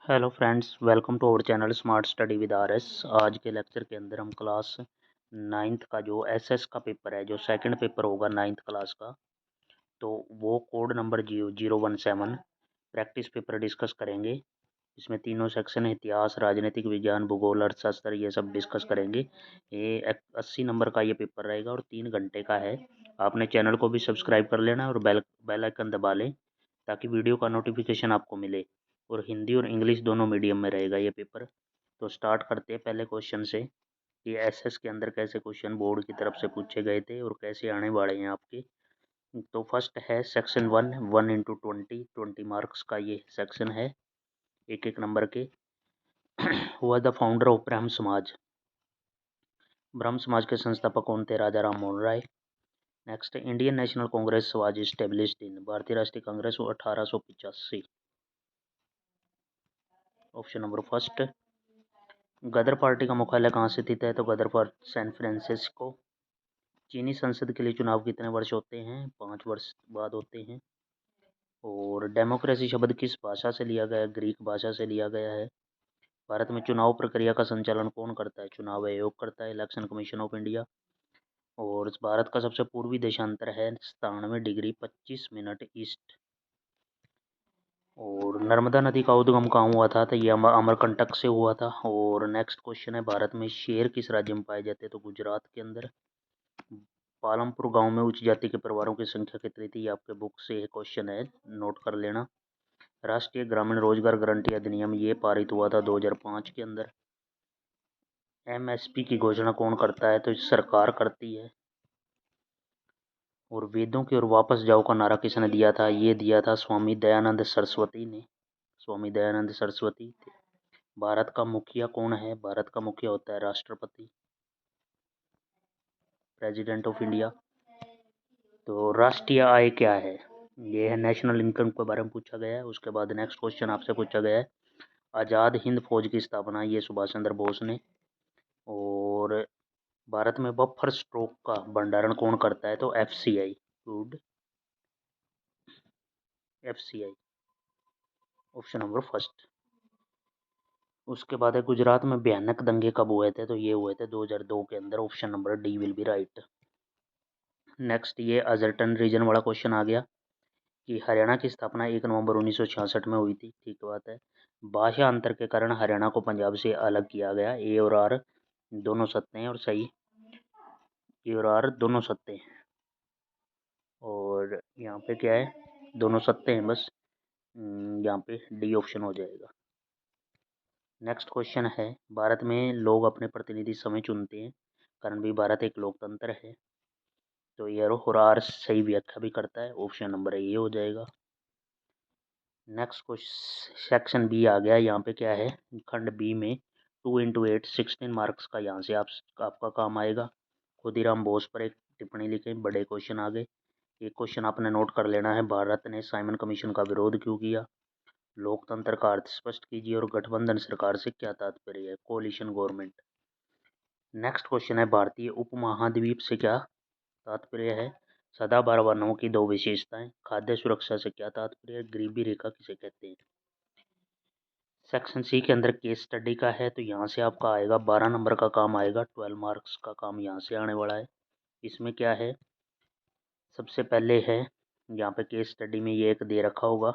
Hello friends, welcome to our channel smart study with R S. आज के lecture के अंदर हम क्लास नाइन्थ का जो एसएस का पेपर है, जो सेकंड पेपर होगा नाइन्थ क्लास का, तो वो code number 017 practice paper discuss करेंगे। इसमें तीनों सेक्शन है, इतिहास, राजनीतिक विज्ञान, भूगोल, अर्थशास्त्र, ये सब डिस्कस करेंगे। ये 80 नंबर का ये पेपर रहेगा और 3 घंटे का है। आपने चैनल को भी सब्सक्राइब कर लेना और बेल आइकन दबा लें ताकि वीडियो का नोटिफिकेशन आपको मिले। और हिंदी और इंग्लिश दोनों मीडियम में रहेगा ये पेपर। तो स्टार्ट करते हैं पहले क्वेश्चन से। ये एसएस के अंदर कैसे क्वेश्चन बोर्ड की तरफ से पूछे गए थे और कैसे आने वाले हैं आपके। तो फर्स्ट है सेक्शन 1 20 मार्क्स का ये सेक्शन है, एक एक नंबर के। हुआ द फाउंडर ऑफ ब्रह्म समाज। ब्रह्म समाज के संस्थापक कौन थे? Raja Ram Mohan Roy. Next, Indian National Congress was established in. भारतीय राष्ट्रीय Congress 1885। Option number first. Ghadar party का मुख्यालय कहाँ से स्थित है? तो गदर पार्टी सैन फ्रांसिस्को। चीनी संसद के लिए चुनाव कितने वर्ष होते हैं? 5 वर्ष बाद होते हैं। और डेमोक्रेसी शब्द किस भाषा से लिया गया है? ग्रीक भाषा से लिया गया है। भारत में चुनाव प्रक्रिया का संचालन कौन करता है? चुनाव आयोग करता है, इलेक्शन कमीशन ऑफ इंडिया। और भारत का सबसे पूर्वी देशांतर है 97 डिग्री 25 मिनट ईस्ट। और नर्मदा नदी का उद्गम कहाँ हुआ था? तो ये अमरकंटक से हुआ था। और नेक्स्ट क्वेश्चन है, भारत में शेर किस राज्य में पाए जाते हैं? तो गुजरात के अंदर। पालमपुर गांव में उच्च जाति के परिवारों की संख्या कितनी थी? आपके बुक से ये क्वेश्चन है, नोट कर लेना। राष्ट्रीय ग्रामीण रोजगार गारंटी अधिनियम ये पारित हुआ था 2005 के अंदर। एमएसपी की घोषणा कौन करता है? तो सरकार करती है। और वेदों की ओर वापस जाओ का नारा किसने दिया था? ये दिया था स्वामी दयानंद सरस्वती ने। स्वामी दयानंद सरस्वती थे। भारत का मुखिया कौन है? भारत का मुखिया होता है राष्ट्रपति, प्रेसिडेंट ऑफ इंडिया। तो राष्ट्रीय आय क्या है? ये है नेशनल इनकम के बारे में पूछा गया है। उसके बाद नेक्स्ट क्वेश्चन आपसे पूछा गया है, आज़ाद हिंद फौज की स्थापना ये सुभाष चंद्र बोस ने। और भारत में बफर स्टॉक का भंडारण कौन करता है? तो FCI, food FCI. Option number first. उसके बाद है, गुजरात में भयानक दंगे कब हुए थे? तो ये हुए थे 2002 के अंदर। Option number D will be right. Next, ये अजरटन रीजन वाला क्वेश्चन आ गया कि हरियाणा की स्थापना 1 नवंबर 1966 में हुई थी। ठीक बात है। भाषा अंतर के कारण हरियाणा को पंजाब से अलग किया गया। ए और आर दोनों सत्य हैं और सही। ए और आर दोनों सत्य हैं। और यहाँ पे क्या है, दोनों सत्य हैं बस। यहाँ पे डी ऑप्शन हो जाएगा। नेक्स्ट क्वेश्चन है, भारत में लोग अपने प्रतिनिधि समय चुनते हैं, कारण भी भारत एक लोकतंत्र है। तो ये और आर सही व्याख्या भी करता है। ऑप्शन नंबर ए हो जाएगा। नेक्स्ट क्वेश्चन सेक्शन बी आ गया। यहाँ पे क्या है, खंड बी में 2 इंटू 8 16 मार्क्स का यहाँ से आपका काम आएगा। खुदीराम बोस पर एक टिप्पणी लिखें। बड़े क्वेश्चन आ गए। एक क्वेश्चन आपने नोट कर लेना है, भारत ने साइमन कमीशन का विरोध क्यों किया? लोकतंत्र का अर्थ स्पष्ट कीजिए और गठबंधन सरकार से क्या तात्पर्य है? Coalition government. नेक्स्ट क्वेश्चन है, भारतीय उपमहाद्वीप से क्या तात्पर्य है? सदाबहार वनों की 2 विशेषताएं। खाद्य सुरक्षा से क्या तात्पर्य है? गरीबी रेखा किसे कहते हैं? सेक्शन सी के अंदर केस स्टडी का है, तो यहाँ से आपका आएगा 12 नंबर का काम आएगा। 12 मार्क्स का काम यहाँ से आने वाला है। इसमें क्या है, सबसे पहले है यहाँ पे केस स्टडी में ये एक दे रखा होगा,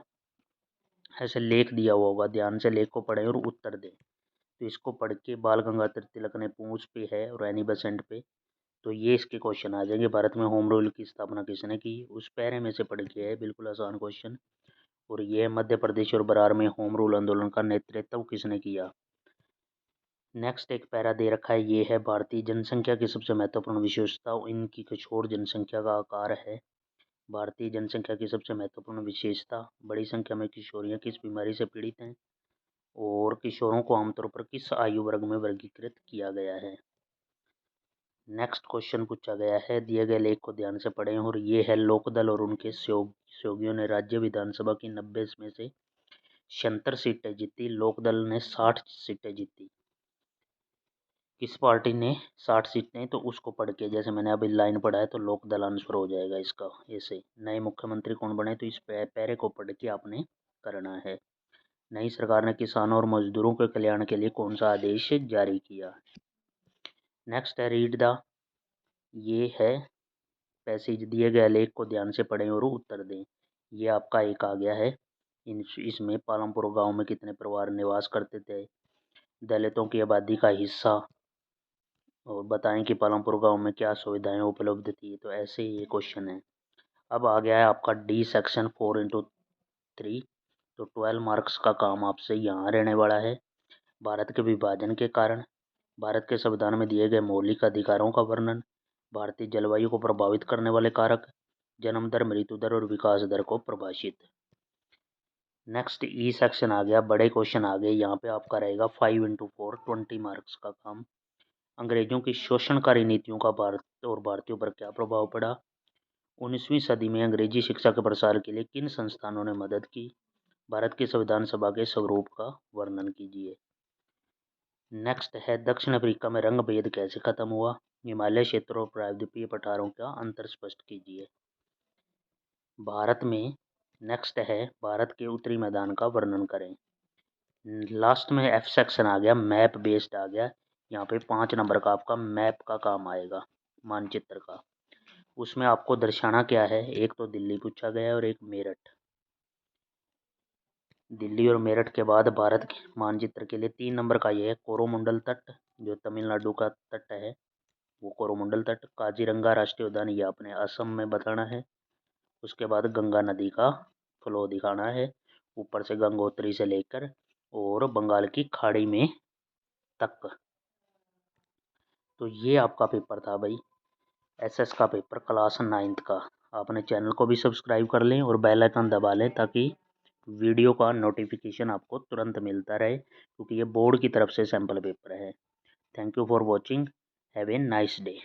ऐसे लेख दिया हुआ होगा, ध्यान से लेख को पढ़ें और उत्तर दें। तो इसको पढ़ के बाल गंगाधर तिलक ने पूंछ पे है और एनी बेसेंट पे, तो ये इसके क्वेश्चन आ जाएंगे। भारत में होम रूल की स्थापना किसने की? उस पैरे में से पढ़ के है, बिल्कुल आसान क्वेश्चन। और ये मध्य प्रदेश और बरार में होम रूल आंदोलन का नेतृत्व किसने किया? नेक्स्ट एक पैरा दे रखा है, ये है भारतीय जनसंख्या की सबसे महत्वपूर्ण विशेषता। इनकी कुछ और जनसंख्या का आकार है। भारतीय जनसंख्या की सबसे महत्वपूर्ण विशेषता, बड़ी संख्या में किशोरियाँ किस बीमारी से पीड़ित हैं? और किशोरों को आमतौर पर किस आयु वर्ग में वर्गीकृत किया गया है? नेक्स्ट क्वेश्चन पूछा गया है, दिए गए लेख को ध्यान से पढ़ें। और ये है, लोकदल और उनके सहयोगियों ने राज्य विधानसभा की 90 में से 76 सीटें जीती। लोकदल ने 60 सीटें जीती। किस पार्टी ने 60 सीटें? तो उसको पढ़ के, जैसे मैंने अभी लाइन पढ़ा है, तो लोकदल आंसर हो जाएगा इसका। ऐसे नए मुख्यमंत्री कौन बने? तो इस पैरे को पढ़ के आपने करना है। नई सरकार ने किसानों और मजदूरों के कल्याण के लिए कौन सा आदेश जारी किया। नेक्स्ट है रीड द, ये है पैसेज, दिए गए लेख को ध्यान से पढ़ें और उत्तर दें। ये आपका एक आ गया है। इसमें पालमपुर गांव में कितने परिवार निवास करते थे, दलितों की आबादी का हिस्सा, और बताएं कि पालमपुर गांव में क्या सुविधाएं उपलब्ध थी। तो ऐसे ये क्वेश्चन है। अब आ गया है आपका डी सेक्शन 4×3। तो 12 मार्क्स का काम आपसे यहाँ रहने वाला है। भारत के विभाजन के कारण, भारत के संविधान में दिए गए मौलिक अधिकारों का वर्णन, भारतीय जलवायु को प्रभावित करने वाले कारक, जन्म दर, मृत्यु दर और विकास दर को परिभाषित। नेक्स्ट ई सेक्शन आ गया, बड़े क्वेश्चन आ गए। यहाँ पे आपका रहेगा 5×4 20 मार्क्स का काम। अंग्रेजों की शोषणकारी नीतियों का भारत और भारतीयों पर क्या प्रभाव पड़ा। 19वीं सदी में अंग्रेजी शिक्षा के प्रसार के लिए किन संस्थानों ने मदद की। भारत की संविधान सभा के स्वरूप का वर्णन कीजिए। नेक्स्ट है दक्षिण अफ्रीका में रंग भेद कैसे खत्म हुआ। हिमालय क्षेत्र और प्रायद्वीपीय पठारों का अंतर स्पष्ट कीजिए। भारत में नेक्स्ट है भारत के उत्तरी मैदान का वर्णन करें। लास्ट में एफ सेक्शन आ गया, मैप बेस्ड आ गया। यहाँ पे 5 नंबर का आपका मैप का काम आएगा, मानचित्र का। उसमें आपको दर्शाना क्या है, एक तो दिल्ली पूछा गया है और एक मेरठ। दिल्ली और मेरठ के बाद भारत के मानचित्र के लिए 3 नंबर का ये है कोरोमंडल तट, जो तमिलनाडु का तट है, वो कोरोमंडल तट। काजीरंगा राष्ट्रीय उद्यान, ये आपने असम में बताना है। उसके बाद गंगा नदी का फ्लो दिखाना है, ऊपर से गंगोत्री से लेकर और बंगाल की खाड़ी में तक। तो ये आपका पेपर था भाई, एसएस का पेपर क्लास 9th का। आपने चैनल को भी सब्सक्राइब कर लें और बेल आइकन दबा लें ताकि वीडियो का नोटिफिकेशन आपको तुरंत मिलता रहे, क्योंकि ये बोर्ड की तरफ से सैम्पल पेपर है। Thank you for watching, have a nice day.